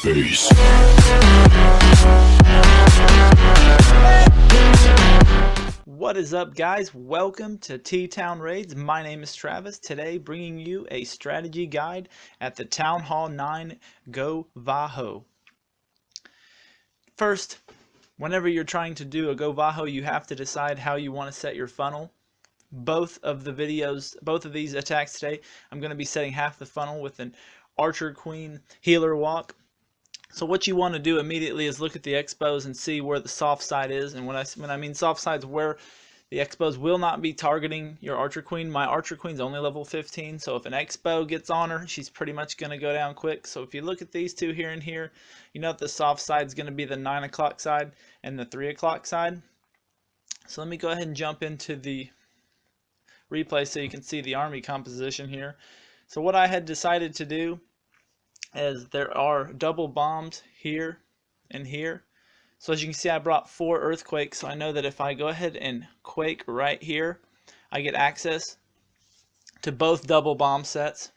face. What is up, guys? Welcome to T-Town Raids. My name is Travis. Today bringing you a strategy guide at the Town Hall 9 GoVaHo. First, whenever you're trying to do a GoVaHo, you have to decide how you want to set your funnel. Both of these attacks today, I'm going to be setting half the funnel with an Archer Queen healer walk. So what you want to do immediately is look at the expos and see where the soft side is. And when I mean soft side is where the expos will not be targeting your Archer Queen. My Archer Queen's only level 15, so if an expo gets on her, she's pretty much going to go down quick. So if you look at these two here and here, you know that the soft side is going to be the 9 o'clock side and the 3 o'clock side. So let me go ahead and jump into the replay so you can see the army composition here. So what I had decided to do is there are double bombs here and here. So as you can see, I brought 4 earthquakes, so I know that if I go ahead and quake right here, I get access to both double bomb sets.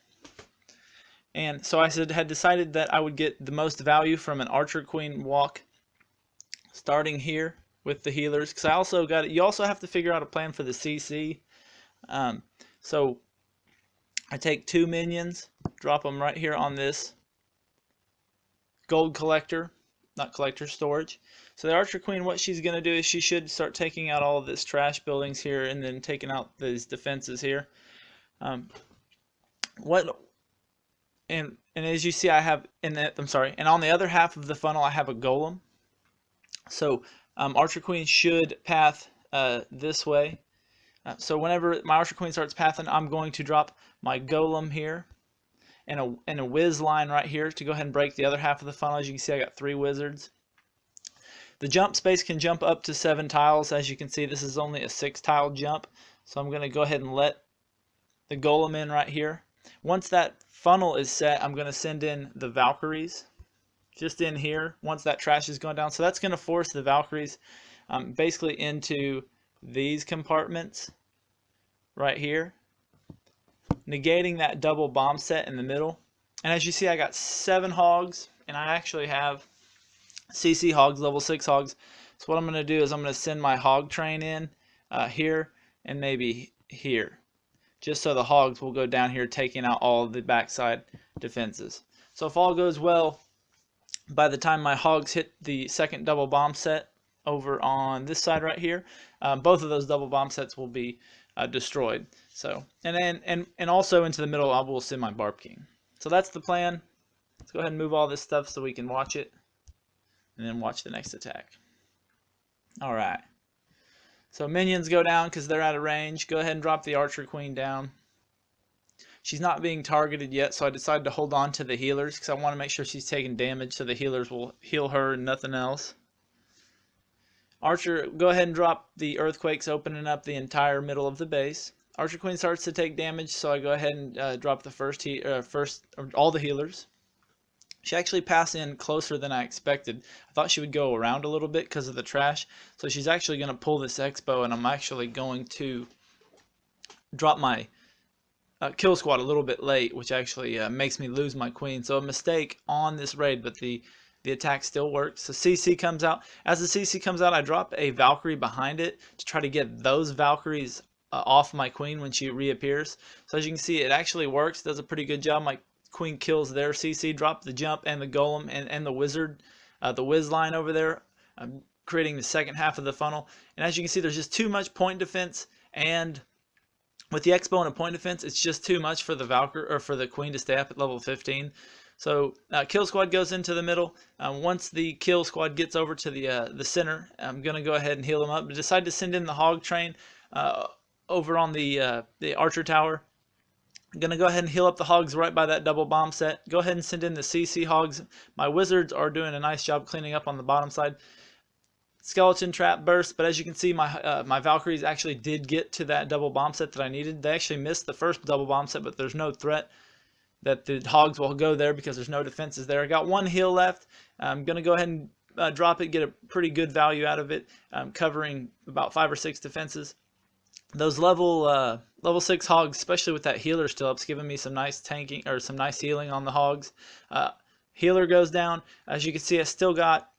And so I had decided that I would get the most value from an Archer Queen walk starting here with the healers, because you also have to figure out a plan for the CC. So I take 2 minions, drop them right here on this gold collector, not collector, storage. So the Archer Queen, what she's going to do is she should start taking out all of this trash buildings here and then taking out these defenses here. And as you see, I have and on the other half of the funnel I have a golem. So Archer Queen should path this way. So whenever my Archer Queen starts pathing, I'm going to drop my golem here and a whiz line right here to go ahead and break the other half of the funnel. As you can see, I got 3 wizards. The jump space can jump up to 7 tiles. As you can see, this is only a 6 tile jump. So I'm going to go ahead and let the golem in right here. Once that funnel is set, I'm going to send in the Valkyries just in here once that trash is going down. So that's going to force the Valkyries basically into these compartments right here, negating that double bomb set in the middle. And as you see, I got 7 hogs, and I actually have CC hogs, level 6 hogs. So what I'm going to do is I'm going to send my hog train in here and maybe here, just so the hogs will go down here taking out all of the backside defenses. So if all goes well, by the time my hogs hit the second double bomb set over on this side right here, both of those double bomb sets will be destroyed. So and also into the middle I will send my Barb King. So that's the plan. Let's go ahead and move all this stuff so we can watch it and then watch the next attack. Alright, so minions go down because they're out of range. Go ahead and drop the Archer Queen down. She's not being targeted yet, so I decided to hold on to the healers because I want to make sure she's taking damage, so the healers will heal her and nothing else. Archer, go ahead and drop the earthquakes, opening up the entire middle of the base. Archer Queen starts to take damage, so I go ahead and drop the all the healers. She actually passed in closer than I expected. I thought she would go around a little bit because of the trash, so she's actually going to pull this expo, and I'm actually going to drop my kill squad a little bit late, which actually makes me lose my queen. So a mistake on this raid, but the attack still works. So CC comes out. As the CC comes out, I drop a Valkyrie behind it to try to get those Valkyries off my queen when she reappears. So as you can see, it actually works. Does a pretty good job. My queen kills their CC, drop the jump and the golem and the wizard, the whiz line over there, creating the second half of the funnel. And as you can see, there's just too much point defense, and with the expo and a point defense, it's just too much for the Valkyrie or for the queen to stay up at level 15. So kill squad goes into the middle. Once the kill squad gets over to the center, I'm going to go ahead and heal them up. But decide to send in the hog train over on the archer tower. I'm going to go ahead and heal up the hogs right by that double bomb set. Go ahead and send in the CC hogs. My wizards are doing a nice job cleaning up on the bottom side. Skeleton trap burst, but as you can see, my Valkyries actually did get to that double bomb set that I needed. They actually missed the first double bomb set, but there's no threat that the hogs will go there because there's no defenses there. I got 1 heal left. I'm going to go ahead and drop it, get a pretty good value out of it, covering about 5 or 6 defenses. Those level 6 hogs, especially with that healer still up, it's giving me some nice tanking or some nice healing on the hogs. Healer goes down. As you can see, I still got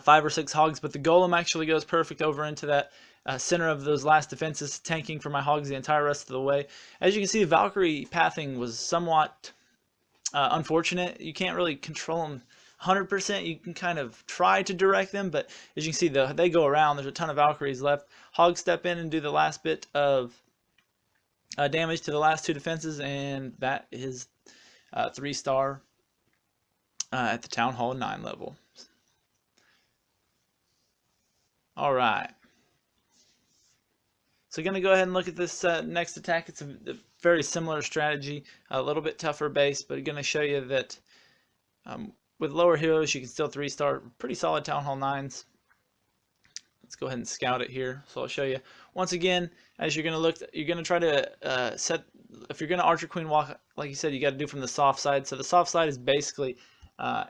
5 or 6 hogs, but the golem actually goes perfect over into that center of those last defenses, tanking for my hogs the entire rest of the way. As you can see, Valkyrie pathing was somewhat unfortunate. You can't really control them 100%. You can kind of try to direct them, but as you can see, they go around. There's a ton of Valkyries left. Hogs step in and do the last bit of damage to the last 2 defenses, and that is 3-star at the Town Hall 9 level. All right. So going to go ahead and look at this next attack. It's a very similar strategy, a little bit tougher base, but going to show you that with lower heroes you can still 3-star pretty solid Town Hall 9s. Let's go ahead and scout it here. So I'll show you. Once again, as you're going to look, you're going to try to set, if you're going to Archer Queen walk, like you said, you got to do from the soft side. So the soft side is basically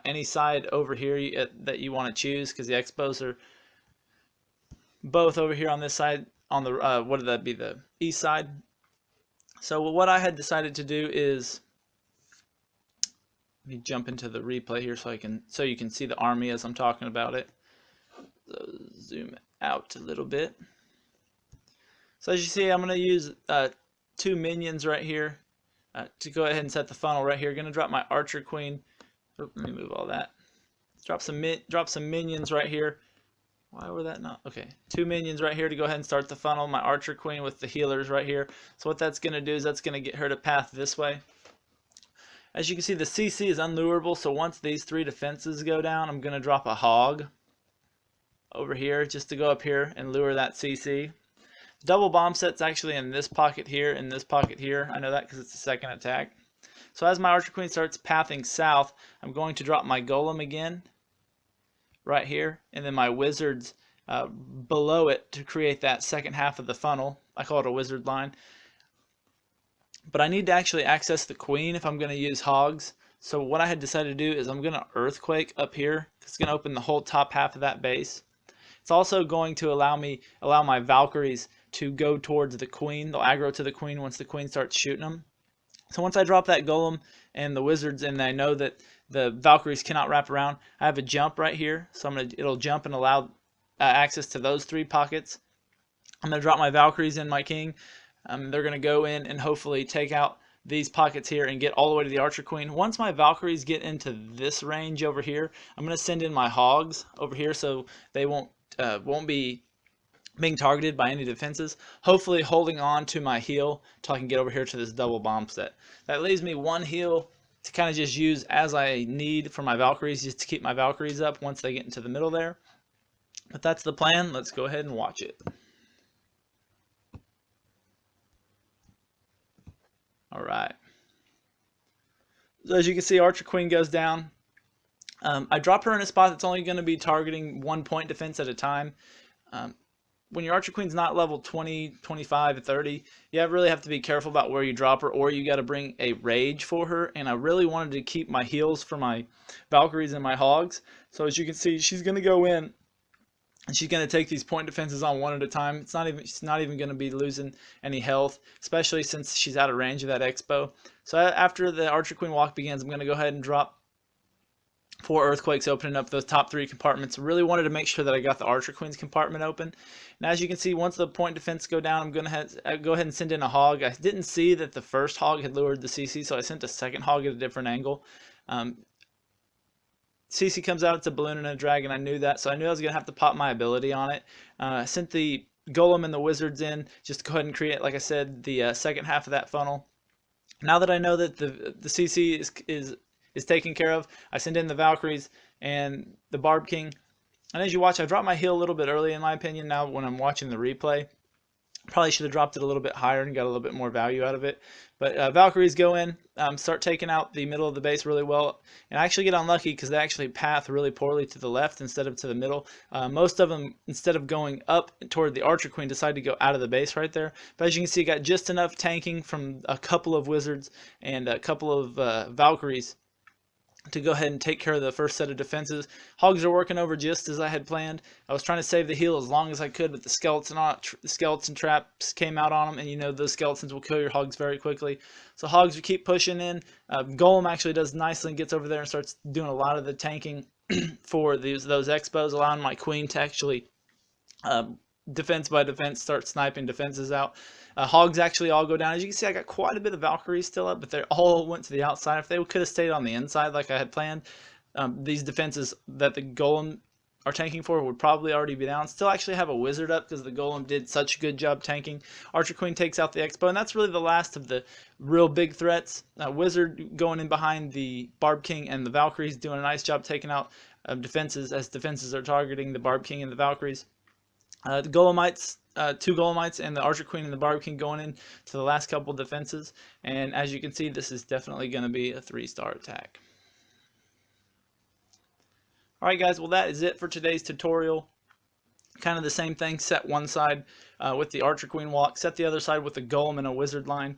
any side over here that you want to choose, because the expos are both over here on this side, on the what would that be, the east side. So what I had decided to do is, let me jump into the replay here so you can see the army as I'm talking about it. So zoom out a little bit. So as you see, I'm going to use 2 minions right here to go ahead and set the funnel right here. Going to drop my Archer Queen. Let me move all that. Drop some minions right here. Why were that not? Okay, 2 minions right here to go ahead and start the funnel. My Archer Queen with the healers right here. So what that's going to do is that's going to get her to path this way. As you can see, the CC is unlurable, so once these 3 defenses go down, I'm going to drop a hog over here just to go up here and lure that CC. Double bomb set's actually in this pocket here, in this pocket here. I know that because it's the second attack. So as my Archer Queen starts pathing south, I'm going to drop my golem again right here, and then my wizards below it to create that second half of the funnel. I call it a wizard line. But I need to actually access the queen if I'm going to use hogs. So what I had decided to do is I'm going to earthquake up here. It's going to open the whole top half of that base. It's also going to allow my Valkyries to go towards the queen. They'll aggro to the queen once the queen starts shooting them. So once I drop that golem and the wizards, and I know that the Valkyries cannot wrap around, I have a jump right here. So it'll jump and allow access to those 3 pockets. I'm going to drop my Valkyries and my king. They're going to go in and hopefully take out these pockets here and get all the way to the Archer Queen. Once my Valkyries get into this range over here, I'm going to send in my hogs over here so they won't be being targeted by any defenses. Hopefully holding on to my heal until I can get over here to this double bomb set. That leaves me 1 heal to kind of just use as I need for my Valkyries, just to keep my Valkyries up once they get into the middle there. But that's the plan. Let's go ahead and watch it. Alright. So as you can see, Archer Queen goes down. I drop her in a spot that's only going to be targeting 1 point defense at a time. When your Archer Queen's not level 20, 25, 30, you really have to be careful about where you drop her, or you got to bring a rage for her. And I really wanted to keep my heals for my Valkyries and my hogs. So as you can see, she's going to go in and she's going to take these point defenses on one at a time. She's not even going to be losing any health, especially since she's out of range of that expo. So after the Archer Queen walk begins, I'm going to go ahead and drop 4 earthquakes, opening up those top 3 compartments. Really wanted to make sure that I got the Archer Queen's compartment open. And as you can see, once the point defense go down, I'm going to go ahead and send in a hog. I didn't see that the first hog had lured the CC, so I sent a second hog at a different angle. CC comes out, it's a balloon and a dragon. I knew that, so I knew I was going to have to pop my ability on it. I sent the golem and the wizards in just to go ahead and create, like I said, the second half of that funnel. Now that I know that the CC is taken care of, I send in the Valkyries and the Barb King. And as you watch, I dropped my heal a little bit early in my opinion. Now when I'm watching the replay, probably should have dropped it a little bit higher and got a little bit more value out of it. But Valkyries go in, start taking out the middle of the base really well. And I actually get unlucky because they actually path really poorly to the left instead of to the middle. Most of them, instead of going up toward the Archer Queen, decide to go out of the base right there. But as you can see, got just enough tanking from a couple of wizards and a couple of Valkyries to go ahead and take care of the first set of defenses. Hogs are working over just as I had planned. I was trying to save the heal as long as I could, but the skeleton traps came out on them, and you know those skeletons will kill your hogs very quickly. So hogs, we keep pushing in. Golem actually does nicely and gets over there and starts doing a lot of the tanking for those expos, allowing my queen to actually defense by defense start sniping defenses out. Hogs actually all go down. As you can see, I got quite a bit of Valkyries still up, but they all went to the outside. If they could have stayed on the inside like I had planned, these defenses that the Golem are tanking for would probably already be down. Still actually have a Wizard up because the Golem did such a good job tanking. Archer Queen takes out the Expo, and that's really the last of the real big threats. Wizard going in behind the Barb King and the Valkyries, doing a nice job taking out defenses as defenses are targeting the Barb King and the Valkyries. The Golemites, 2 Golemites and the Archer Queen and the Barb King going in to the last couple defenses. And as you can see, this is definitely going to be a 3-star attack. Alright guys, well that is it for today's tutorial. Kind of the same thing, set one side with the Archer Queen walk, set the other side with the Golem and a Wizard line.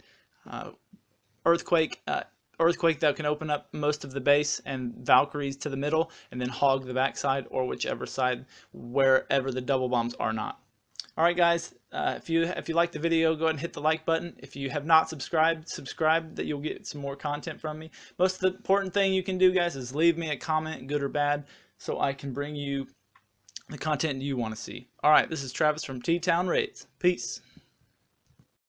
Earthquake that can open up most of the base, and Valkyries to the middle, and then hog the backside or whichever side wherever the double bombs are not. Alright guys, if you like the video, go ahead and hit the like button. If you have not subscribed, subscribe, that you'll get some more content from me. Most of the important thing you can do, guys, is leave me a comment, good or bad, so I can bring you the content you want to see. Alright, this is Travis from T-Town Raids. Peace.